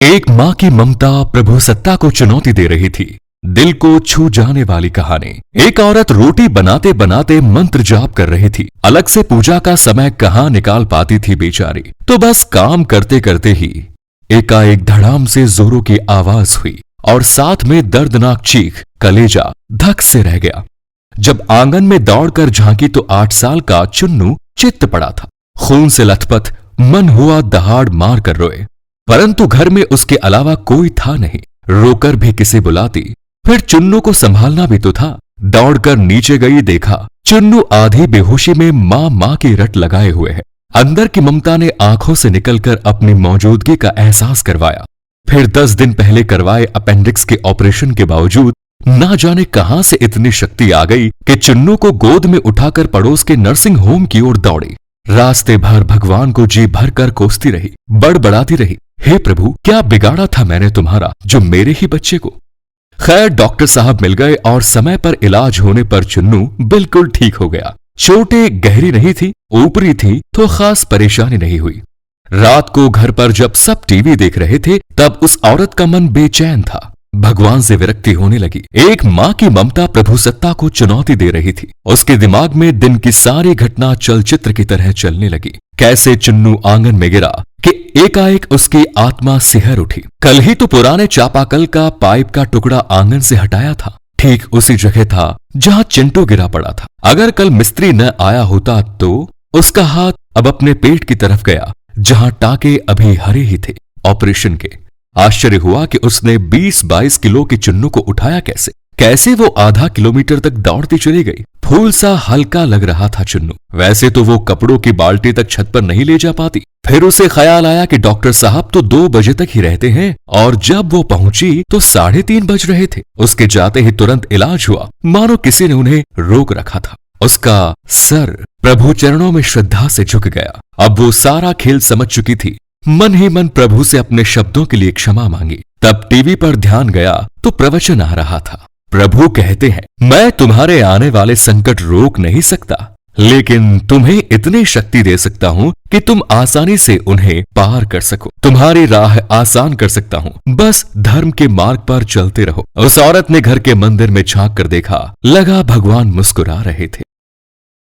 एक माँ की ममता प्रभु सत्ता को चुनौती दे रही थी। दिल को छू जाने वाली कहानी। एक औरत रोटी बनाते बनाते मंत्र जाप कर रही थी। अलग से पूजा का समय कहाँ निकाल पाती थी बेचारी। तो बस काम करते करते ही एकाएक धड़ाम से जोरों की आवाज हुई और साथ में दर्दनाक चीख। कलेजा धक से रह गया। जब आंगन में दौड़कर झांकी तो 8 साल का चुन्नू चित्त पड़ा था। खून से लथपथ, मन हुआ दहाड़ मार कर रोए, परंतु घर में उसके अलावा कोई था नहीं। रोकर भी किसे बुलाती, फिर चुन्नू को संभालना भी तो था। दौड़कर नीचे गई, देखा चुन्नू आधी बेहोशी में माँ माँ की रट लगाए हुए है। अंदर की ममता ने आंखों से निकलकर अपनी मौजूदगी का एहसास करवाया। फिर 10 दिन पहले करवाए अपेंडिक्स के ऑपरेशन के बावजूद ना जाने कहां से इतनी शक्ति आ गई कि चुन्नू को गोद में उठाकर पड़ोस के नर्सिंग होम की ओर दौड़ी। रास्ते भर भगवान को जी भर कर कोसती रही, बड़बड़ाती रही, हे प्रभु, क्या बिगाड़ा था मैंने तुम्हारा जो मेरे ही बच्चे को। खैर डॉक्टर साहब मिल गए और समय पर इलाज होने पर चुन्नू बिल्कुल ठीक हो गया। चोटें गहरी नहीं थी, ऊपरी थी तो खास परेशानी नहीं हुई। रात को घर पर जब सब टीवी देख रहे थे तब उस औरत का मन बेचैन था। भगवान से विरक्ति होने लगी। एक माँ की ममता प्रभु सत्ता को चुनौती दे रही थी। उसके दिमाग में दिन की सारी घटना चलचित्र की तरह चलने लगी। कैसे चुन्नू आंगन में गिरा कि एकाएक उसकी आत्मा सिहर उठी। कल ही तो पुराने चापाकल का पाइप का टुकड़ा आंगन से हटाया था, ठीक उसी जगह था जहां चिंटू गिरा पड़ा था। अगर कल मिस्त्री न आया होता तो उसका हाथ अब अपने पेट की तरफ गया जहां टाके अभी हरे ही थे ऑपरेशन के। आश्चर्य हुआ कि उसने 20-22 किलो के चुन्नू को उठाया कैसे वो आधा किलोमीटर तक दौड़ती चली गई। फूल सा हल्का लग रहा था चुन्नू। वैसे तो वो कपड़ों की बाल्टी तक छत पर नहीं ले जा पाती। फिर उसे ख्याल आया कि डॉक्टर साहब तो 2 बजे तक ही रहते हैं और जब वो पहुंची तो 3:30 बज रहे थे। उसके जाते ही तुरंत इलाज हुआ, मानो किसी ने उन्हें रोक रखा था। उसका सर प्रभु चरणों में श्रद्धा से झुक गया। अब वो सारा खेल समझ चुकी थी। मन ही मन प्रभु से अपने शब्दों के लिए क्षमा मांगी। तब टीवी पर ध्यान गया तो प्रवचन आ रहा था। प्रभु कहते हैं, मैं तुम्हारे आने वाले संकट रोक नहीं सकता, लेकिन तुम्हें इतनी शक्ति दे सकता हूं कि तुम आसानी से उन्हें पार कर सको। तुम्हारी राह आसान कर सकता हूं, बस धर्म के मार्ग पर चलते रहो। उस औरत ने घर के मंदिर में झांक कर देखा, लगा भगवान मुस्कुरा रहे थे।